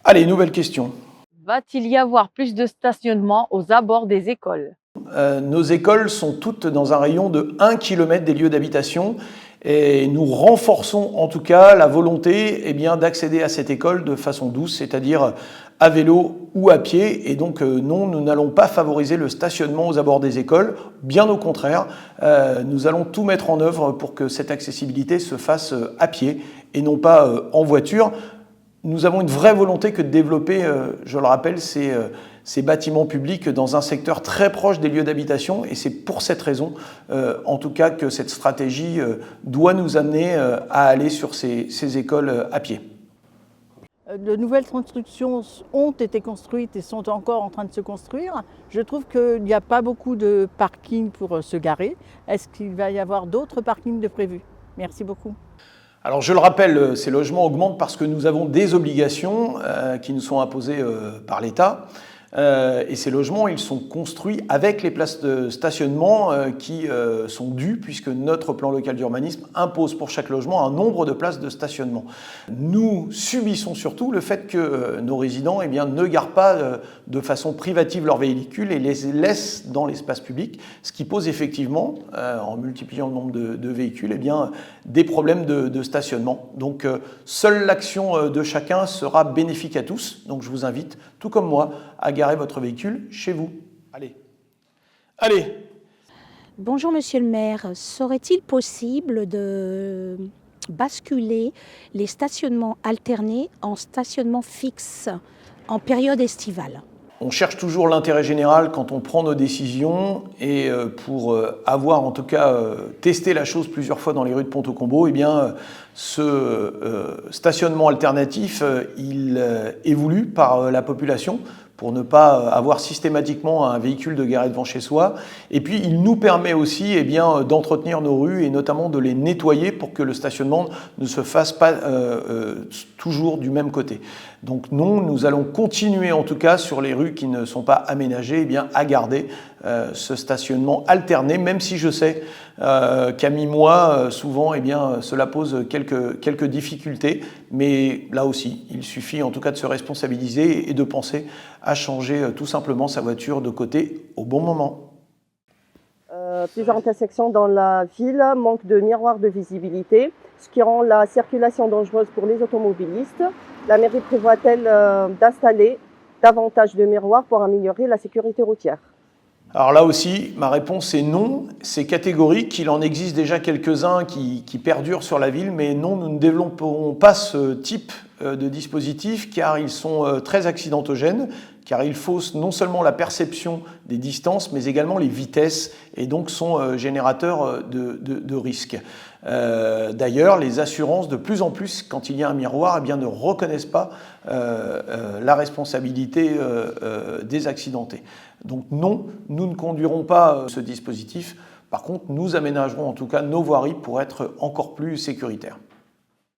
Allez, nouvelle question. Va-t-il y avoir plus de stationnement aux abords des écoles? Nos écoles sont toutes dans un rayon de 1 km des lieux d'habitation et nous renforçons en tout cas la volonté d'accéder à cette école de façon douce, c'est-à-dire à vélo ou à pied. Et donc non, nous n'allons pas favoriser le stationnement aux abords des écoles, bien au contraire, nous allons tout mettre en œuvre pour que cette accessibilité se fasse à pied et non pas en voiture. Nous avons une vraie volonté que de développer, je le rappelle, ces bâtiments publics dans un secteur très proche des lieux d'habitation, et c'est pour cette raison, en tout cas, que cette stratégie doit nous amener à aller sur ces écoles à pied. De nouvelles constructions ont été construites et sont encore en train de se construire. Je trouve qu'il n'y a pas beaucoup de parkings pour se garer. Est-ce qu'il va y avoir d'autres parkings de prévus? Merci beaucoup. Alors je le rappelle, ces logements augmentent parce que nous avons des obligations qui nous sont imposées par l'État. Et ces logements, ils sont construits avec les places de stationnement qui sont dues, puisque notre plan local d'urbanisme impose pour chaque logement un nombre de places de stationnement. Nous subissons surtout le fait que nos résidents ne garent pas de façon privative leurs véhicules et les laissent dans l'espace public, ce qui pose effectivement, en multipliant le nombre de véhicules, des problèmes de stationnement. Donc seule l'action de chacun sera bénéfique à tous. Donc je vous invite, tout comme moi, à garer votre véhicule chez vous. Allez. Bonjour Monsieur le maire, serait-il possible de basculer les stationnements alternés en stationnement fixe en période estivale? On cherche toujours l'intérêt général quand on prend nos décisions, et pour avoir en tout cas testé la chose plusieurs fois dans les rues de Pont-au-Combo, ce stationnement alternatif, il est voulu par la population pour ne pas avoir systématiquement un véhicule de garer devant chez soi. Et puis il nous permet aussi d'entretenir nos rues et notamment de les nettoyer pour que le stationnement ne se fasse pas toujours du même côté. Donc non, nous allons continuer en tout cas sur les rues qui ne sont pas aménagées à garder ce stationnement alterné, même si je sais qu'à mi-mois, souvent cela pose quelques difficultés, mais là aussi, il suffit en tout cas de se responsabiliser et de penser à changer tout simplement sa voiture de côté au bon moment. Plusieurs intersections dans la ville manquent de miroirs de visibilité, ce qui rend la circulation dangereuse pour les automobilistes. La mairie prévoit-elle d'installer davantage de miroirs pour améliorer la sécurité routière? Alors là aussi, ma réponse est non. C'est catégorique. Il en existe déjà quelques-uns qui perdurent sur la ville, mais non, nous ne développerons pas ce type de dispositif car ils sont très accidentogènes, car ils faussent non seulement la perception des distances, mais également les vitesses et donc sont générateurs de risques. D'ailleurs, les assurances, de plus en plus, quand il y a un miroir, ne reconnaissent pas la responsabilité des accidentés. Donc non, nous ne conduirons pas ce dispositif. Par contre, nous aménagerons en tout cas nos voiries pour être encore plus sécuritaires.